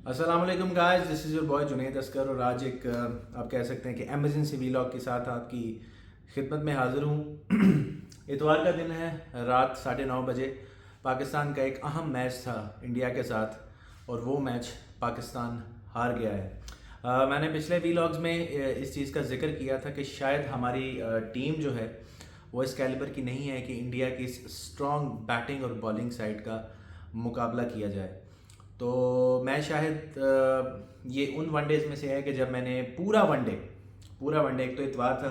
अस्सलाम वालेकुम guys, this is your boy Junaid Oscar और आज एक आप कह सकते हैं कि एमरजेंसी वीलॉग के साथ आपकी खिदमत में हाज़िर हूँ। इतवार का दिन है, रात 9:30 बजे पाकिस्तान का एक अहम मैच था इंडिया के साथ और वो मैच पाकिस्तान हार गया है। मैंने पिछले वीलॉग्स में इस चीज़ का जिक्र किया था कि शायद हमारी टीम जो है वो इस कैलिबर की नहीं है कि इंडिया की स्ट्रॉन्ग बैटिंग और बॉलिंग साइड का मुकाबला किया जाए। तो मैं शायद ये उन वनडेज़ में से है कि जब मैंने पूरा वनडे एक तो इतवार था,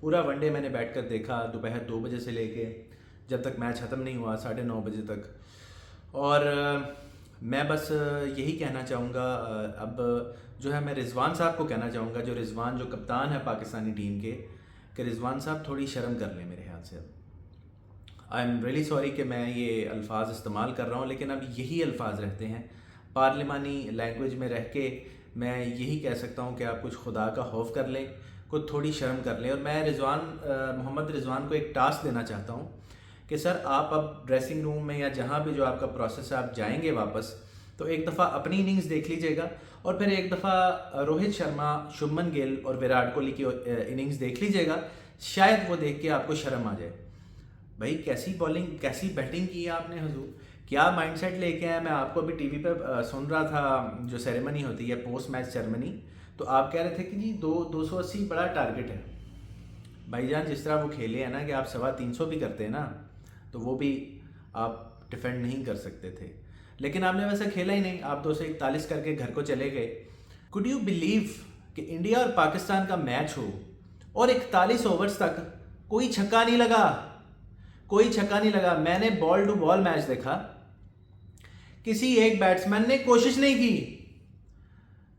पूरा वनडे मैंने बैठ कर देखा दोपहर 2 बजे से लेके जब तक मैच ख़त्म नहीं हुआ 9:30 बजे तक। और मैं बस यही कहना चाहूँगा, अब जो है मैं रिजवान साहब को कहना चाहूँगा, जो रिजवान जो कप्तान है पाकिस्तानी टीम के, कि रिजवान साहब थोड़ी शर्म कर लें मेरे ख्याल से। अब आई एम रियली सॉरी कि मैं ये अल्फाज इस्तेमाल कर रहा हूँ, लेकिन अब यही अल्फाज रहते हैं पार्लिमानी लैंग्वेज में रह के। मैं यही कह सकता हूँ कि आप कुछ खुदा का खौफ कर लें, कुछ थोड़ी शर्म कर लें। और मैं मोहम्मद रिजवान को एक टास्क देना चाहता हूँ कि सर आप अब ड्रेसिंग रूम में या जहाँ भी जो आपका प्रोसेस है आप जाएंगे वापस, तो एक दफ़ा अपनी इनिंग्स देख लीजिएगा और फिर एक दफ़ा रोहित शर्मा, शुभमन गिल और विराट कोहली की इनिंग्स देख लीजिएगा। शायद वो देख के आपको शर्म आ जाए। भाई कैसी बॉलिंग कैसी बैटिंग की है आपने हजूर, क्या माइंडसेट लेके आए। मैं आपको अभी टीवी पे सुन रहा था, जो सेरेमनी होती है पोस्ट मैच सेरेमनी, तो आप कह रहे थे कि जी 280 बड़ा टारगेट है। भाईजान जिस तरह वो खेले हैं ना कि आप 350 भी करते हैं ना तो वो भी आप डिफेंड नहीं कर सकते थे, लेकिन आपने वैसा खेला ही नहीं। आप 241 करके घर को चले गए। कुड यू बिलीव कि इंडिया और पाकिस्तान का मैच हो और 41 ओवर्स तक कोई छक्का नहीं लगा, कोई छक्का नहीं लगा। मैंने बॉल टू बॉल मैच देखा, किसी एक बैट्समैन ने कोशिश नहीं की,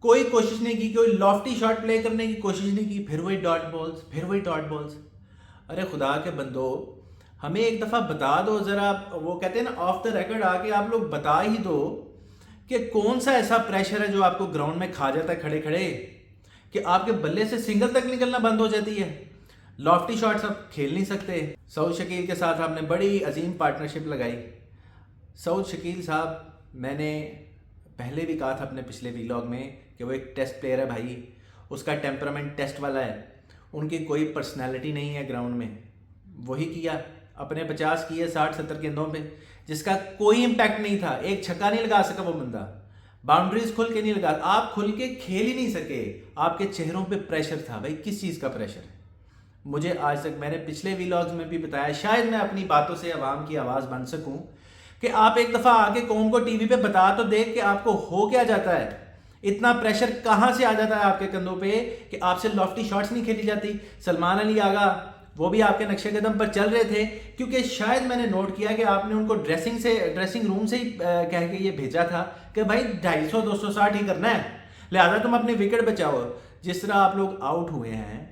कोई कोशिश नहीं की, कोई लॉफ्टी शॉट प्ले करने की कोशिश नहीं की, फिर वही डॉट बॉल्स। अरे खुदा के बंदो, हमें एक दफ़ा बता दो ज़रा, वो कहते हैं ना ऑफ द रिकॉर्ड आके आप लोग बता ही दो कि कौन सा ऐसा प्रेशर है जो आपको ग्राउंड में खा जाता है खड़े खड़े, कि आपके बल्ले से सिंगल तक निकलना बंद हो जाती है। लॉफ्टी शॉट्स आप खेल नहीं सकते। सऊद शकील के साथ आपने बड़ी अजीम पार्टनरशिप लगाई। सऊद शकील साहब, मैंने पहले भी कहा था अपने पिछले वीलॉग में कि वो एक टेस्ट प्लेयर है भाई, उसका टेम्परामेंट टेस्ट वाला है। उनकी कोई पर्सनैलिटी नहीं है ग्राउंड में। वही किया, अपने 50 किए 60-70 गेंदों पे, जिसका कोई इम्पैक्ट नहीं था। एक छक्का नहीं लगा सका वो बंदा, बाउंड्रीज खुल के नहीं लगा, आप खुल के खेल ही नहीं सके। आपके चेहरों पे प्रेशर था। भाई किस चीज़ का प्रेशर है? मुझे आज तक, मैंने पिछले वीलॉग्स में भी बताया, शायद मैं अपनी बातों से आवाम की आवाज़ बन सकूं, कि आप एक दफ़ा आके कौम को टीवी पे बता तो दे कि आपको हो क्या जाता है। इतना प्रेशर कहाँ से आ जाता है आपके कंधों पे कि आपसे लॉफ्टी शॉट्स नहीं खेली जाती। सलमान अली आगा वो भी आपके नक्शे कदम पर चल रहे थे, क्योंकि शायद मैंने नोट किया कि आपने उनको ड्रेसिंग रूम से ही कह के ये भेजा था कि भाई 250-260 ही करना है, लिहाजा तुम अपनी विकेट बचाओ। जिस तरह आप लोग आउट हुए हैं,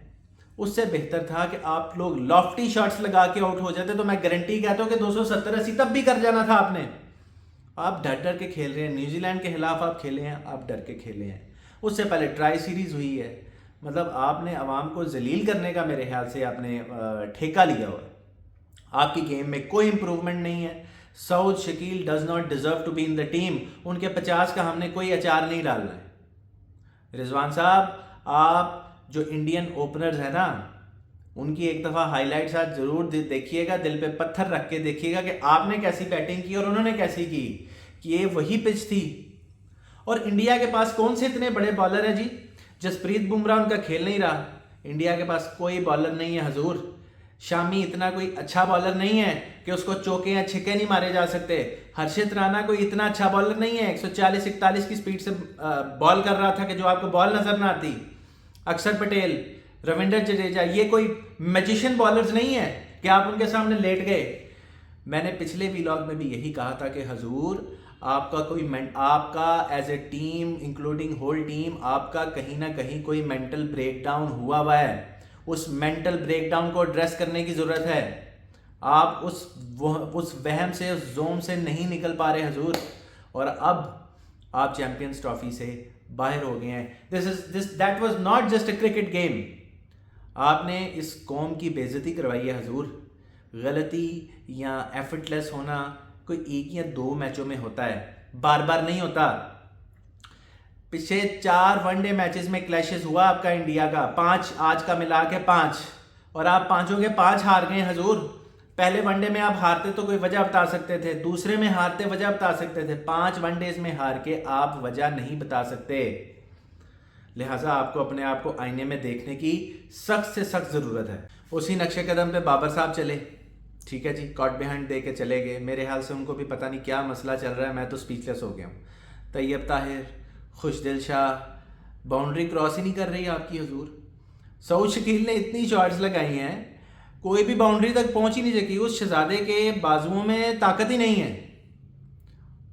उससे बेहतर था कि आप लोग लॉफ्टी शॉट्स लगा के आउट हो जाते, तो मैं गारंटी कहता हूं कि 270-80 तब भी कर जाना था आपने। आप डर डर के खेल रहे हैं। न्यूजीलैंड के खिलाफ आप खेले हैं, आप डर के खेले हैं। उससे पहले ट्राई सीरीज हुई है। मतलब आपने अवाम को जलील करने का मेरे ख्याल से आपने ठेका लिया हुआ है। आपकी गेम में कोई इंप्रूवमेंट नहीं है। Saud Shakeel does not deserve to be in the team. उनके 50 का हमने कोई अचार नहीं डालना है। रिजवान साहब, आप जो इंडियन ओपनर्स है ना, उनकी एक दफ़ा हाईलाइट्स आज ज़रूर देखिएगा, दिल पे पत्थर रख के देखिएगा कि आपने कैसी बैटिंग की और उन्होंने कैसी की। कि ये वही पिच थी। और इंडिया के पास कौन से इतने बड़े बॉलर हैं जी? जसप्रीत बुमराह उनका खेल नहीं रहा। इंडिया के पास कोई बॉलर नहीं है हजूर। शामी इतना कोई अच्छा बॉलर नहीं है कि उसको चौके या छक्के नहीं मारे जा सकते। हर्षित राणा कोई इतना अच्छा बॉलर नहीं है, 140-41 की स्पीड से बॉल कर रहा था कि जो आपको बॉल नजर ना आती। अक्षर पटेल, रविंद्र जडेजा, ये कोई मैजिशियन बॉलर्स नहीं है कि आप उनके सामने लेट गए। मैंने पिछले वीलॉग में भी यही कहा था कि हजूर आपका as a team, including whole team, आपका कहीं ना कहीं कोई मेंटल ब्रेकडाउन हुआ है। उस मेंटल ब्रेकडाउन को एड्रेस करने की ज़रूरत है। आप उस वहम से, उस जोन से नहीं निकल पा रहे हजूर। और अब आप चैंपियंस ट्रॉफी से बाहर हो गए हैं। That was not just a cricket game. आपने इस कौम की बेइज्जती करवाई है हजूर। गलती या एफर्टलेस होना कोई एक या दो मैचों में होता है, बार बार नहीं होता। पिछले 4 वनडे मैचेस में क्लैशेस हुआ आपका इंडिया का, 5 आज का मिला के 5, और आप पांचों के 5 हार गए हजूर। पहले वनडे में आप हारते तो कोई वजह बता सकते थे, दूसरे में हारते वजह बता सकते थे, 5 वनडेज में हार के आप वजह नहीं बता सकते। लिहाजा आपको अपने आप को आईने में देखने की सख्त से सख्त ज़रूरत है। उसी नक्शे कदम पे बाबर साहब चले, ठीक है जी, कॉट बिहाइंड दे के चले गए। मेरे ख्याल से उनको भी पता नहीं क्या मसला चल रहा है, मैं तो स्पीचलेस हो गया हूँ। तैयब ताहिर, खुशदिल शाह बाउंड्री क्रॉस ही नहीं कर रही आपकी हजूर। सऊद शकील ने इतनी शॉट्स लगाई हैं, कोई भी बाउंड्री तक पहुंच ही नहीं सकी। उस शहजादे के बाजुओं में ताकत ही नहीं है।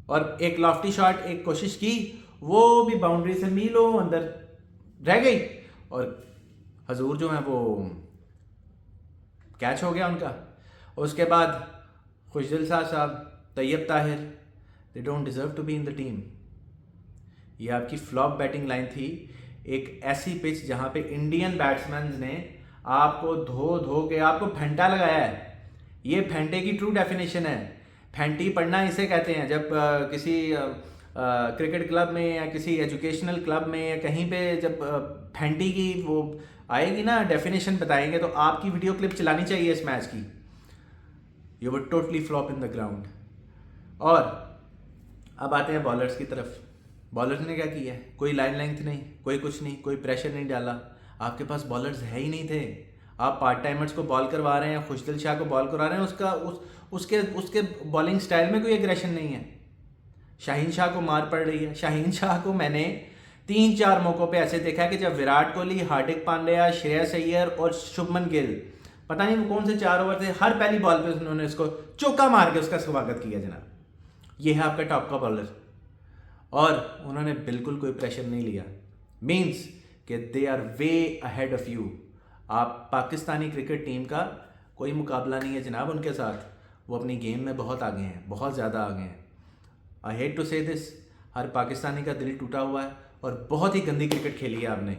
और एक लॉफ्टी शॉट एक कोशिश की, वो भी बाउंड्री से मीलों अंदर रह गई, और हजूर जो है वो कैच हो गया उनका। उसके बाद खुशदिल शाह साहब, Tayyab Tahir, they don't deserve to be in the team. ये आपकी फ्लॉप बैटिंग लाइन थी। एक ऐसी पिच जहां पे इंडियन बैट्समैन ने आपको धो धो के आपको फेंटा लगाया है। ये फेंटे की ट्रू डेफिनेशन है। फेंटी पढ़ना इसे कहते हैं। जब किसी क्रिकेट क्लब में या किसी एजुकेशनल क्लब में या कहीं पे जब फेंटी की वो आएगी ना, डेफिनेशन बताएंगे, तो आपकी वीडियो क्लिप चलानी चाहिए इस मैच की। You were totally flop in the ground. और अब आते हैं बॉलर्स की तरफ। बॉलर्स ने क्या किया है? कोई लाइन लेंथ नहीं, कोई कुछ नहीं, कोई प्रेशर नहीं डाला। आपके पास बॉलर्स है ही नहीं थे। आप पार्ट टाइमर्स को बॉल करवा रहे हैं, खुशदिल शाह को बॉल करवा रहे हैं, उसके बॉलिंग स्टाइल में कोई एग्रेशन नहीं है। शाहीन शाह को मार पड़ रही है। शाहीन शाह को मैंने 3-4 मौकों पे ऐसे देखा है कि जब विराट कोहली, हार्दिक पांड्या, श्रेयस अय्यर और शुभमन गिल, पता नहीं वो कौन से 4 ओवर थे, हर पहली बॉल पे उन्होंने इसको चौका मार के उसका स्वागत किया जनाब। ये है आपका टॉप का बॉलर, और उन्होंने बिल्कुल कोई प्रेशर नहीं लिया। मीन्स कि they are way ahead of you. आप पाकिस्तानी क्रिकेट टीम का कोई मुकाबला नहीं है जनाब उनके साथ। वो अपनी गेम में बहुत आगे हैं, बहुत ज़्यादा आगे हैं। आई हेट टू से दिस, हर पाकिस्तानी का दिल टूटा हुआ है, और बहुत ही गंदी क्रिकेट खेली है आपने।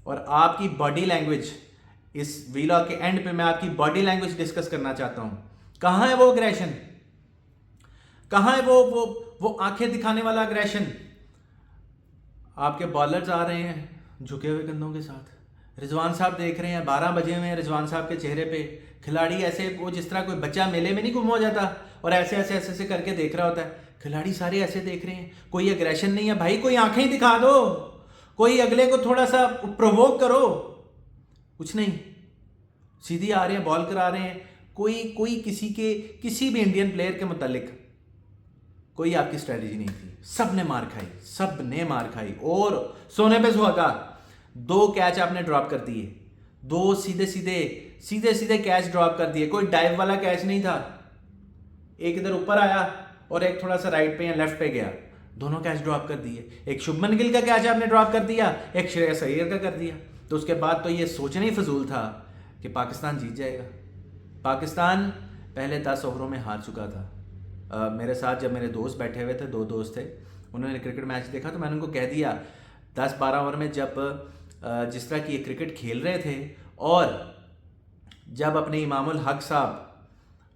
और आपकी बॉडी लैंग्वेज, इस वीलॉग के एंड पे मैं आपकी बॉडी लैंग्वेज डिस्कस करना चाहता हूँ। कहाँ है वो अग्रेशन? कहाँ है वो आंखें दिखाने वाला अग्रेशन? आपके बॉलर्स आ रहे हैं झुके हुए कंधों के साथ। रिजवान साहब देख रहे हैं, 12 बजे हुए हैं रिजवान साहब के चेहरे पे। खिलाड़ी ऐसे, वो जिस तरह कोई बच्चा मेले में नहीं गुम हो जाता और ऐसे ऐसे ऐसे ऐसे करके देख रहा होता है, खिलाड़ी सारे ऐसे देख रहे हैं। कोई एग्रेशन नहीं है भाई, कोई आंखें ही दिखा दो, कोई अगले को थोड़ा सा प्रोवोक करो। कुछ नहीं, सीधी आ रहे हैं, बॉल करा रहे हैं। कोई किसी भी इंडियन प्लेयर के मुतालिक कोई आपकी स्ट्रेटेजी नहीं थी। सब ने मार खाई, और सोने पे सुहागा। 2 कैच आपने ड्रॉप कर दिए, 2 सीधे कैच ड्रॉप कर दिए। कोई डाइव वाला कैच नहीं था। एक इधर ऊपर आया और एक थोड़ा सा राइट पे या लेफ्ट पे गया। दोनों कैच ड्रॉप कर दिए। एक शुभमन गिल का कैच आपने ड्रॉप कर दिया, एक श्रेयस अय्यर का कर दिया। तो उसके बाद तो ये सोचना ही फजूल था कि पाकिस्तान जीत जाएगा। पाकिस्तान पहले 10 ओवरों में हार चुका था। मेरे साथ जब मेरे दोस्त बैठे हुए थे, 2 दोस्त थे, उन्होंने क्रिकेट मैच देखा, तो मैंने उनको कह दिया 10-12 ओवर में जब जिस तरह की ये क्रिकेट खेल रहे थे, और जब अपने इमामुल हक साहब,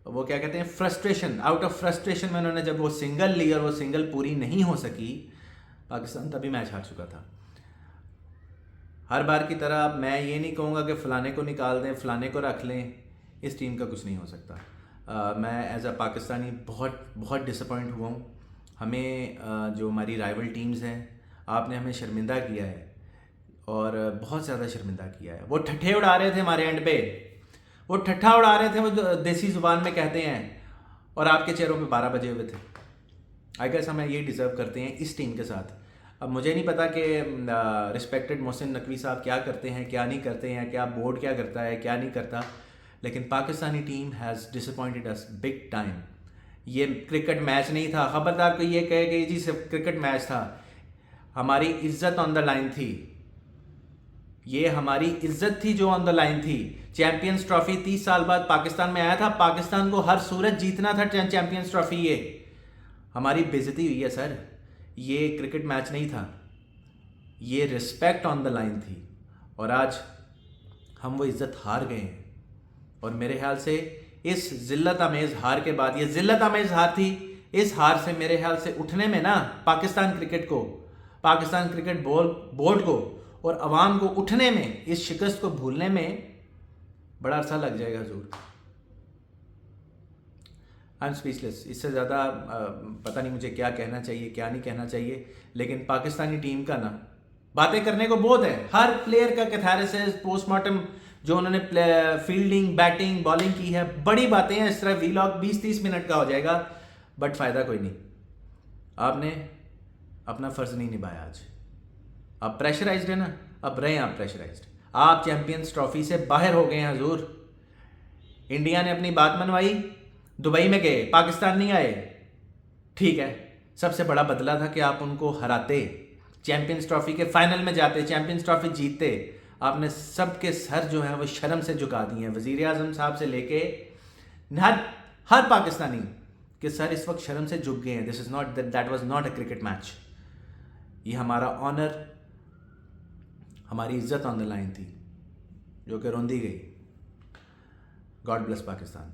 वो क्या कहते हैं, आउट ऑफ फ्रस्ट्रेशन में उन्होंने जब वो सिंगल ली और वो सिंगल पूरी नहीं हो सकी, पाकिस्तान तभी मैच हार चुका था। हर बार की तरह मैं ये नहीं कहूँगा कि फ़लाने को निकाल दें, फ़लाने को रख लें। इस टीम का कुछ नहीं हो सकता। मैं एज अ पाकिस्तानी बहुत डिसअपॉइंट हुआ हूँ। हमें जो हमारी राइवल टीम्स हैं, आपने हमें शर्मिंदा किया है, और बहुत ज़्यादा शर्मिंदा किया है। वो ठट्ठे उड़ा रहे थे हमारे एंड पे, वो ठट्ठा उड़ा रहे थे, वो देसी ज़ुबान में कहते हैं, और आपके चेहरों पे 12 बजे हुए थे। आई गेस हमें ये डिज़र्व करते हैं इस टीम के साथ। अब मुझे नहीं पता कि रिस्पेक्टेड मोहसिन नकवी साहब क्या करते हैं, क्या नहीं करते हैं, क्या बोर्ड क्या करता है, क्या नहीं करता, लेकिन Pakistani team has disappointed us big time. ये क्रिकेट मैच नहीं था। खबरदार कोई ये कहे कि जी सिर्फ क्रिकेट मैच था। हमारी इज्जत ऑन द लाइन थी। ये हमारी इज्जत थी जो ऑन द लाइन थी। चैंपियंस ट्रॉफी 30 साल बाद पाकिस्तान में आया था। पाकिस्तान को हर सूरत जीतना था चैंपियंस ट्रॉफी। ये हमारी बेइज्जती हुई है सर। ये क्रिकेट मैच नहीं था, ये रिस्पेक्ट ऑन द लाइन थी, और आज हम वो इज्जत हार गए हैं। और मेरे ख्याल से इस जिल्लत आमेज़ हार के बाद, ये जिल्लत आमेज़ हार थी, इस हार से मेरे ख्याल से उठने में ना पाकिस्तान क्रिकेट को पाकिस्तान क्रिकेट बोर्ड को और अवाम को उठने में, इस शिकस्त को भूलने में बड़ा अरसा लग जाएगा हजूर। I am speechless. इससे ज़्यादा पता नहीं मुझे क्या कहना चाहिए क्या नहीं कहना चाहिए, लेकिन पाकिस्तानी टीम का ना बातें करने को बहुत है। हर प्लेयर का कैथारिसिस, पोस्टमार्टम, जो उन्होंने फील्डिंग, बैटिंग, बॉलिंग की है, बड़ी बातें हैं। इस तरह वीलॉग 20-30 मिनट का हो जाएगा, बट फ़ायदा कोई नहीं। आपने अपना फ़र्ज़ नहीं निभाया आज। आप प्रेशराइज्ड है ना, अब रहें आप प्रेशराइज्ड। आप चैंपियंस ट्रॉफी से बाहर हो गए हैं हजूर। इंडिया ने अपनी बात मनवाई, दुबई में गए, पाकिस्तान नहीं आए, ठीक है। सबसे बड़ा बदला था कि आप उनको हराते, चैंपियंस ट्रॉफी के फाइनल में जाते, चैंपियंस ट्रॉफी जीतते। आपने सबके सर जो है वो शर्म से झुका दिए हैं। वज़ीर आज़म साहब से लेके हर पाकिस्तानी के सर इस वक्त शर्म से झुक गए हैं। This is not, that was not a cricket match. ये हमारा ऑनर, हमारी इज्जत ऑन द लाइन थी, जो कि रोंदी गई। God bless Pakistan.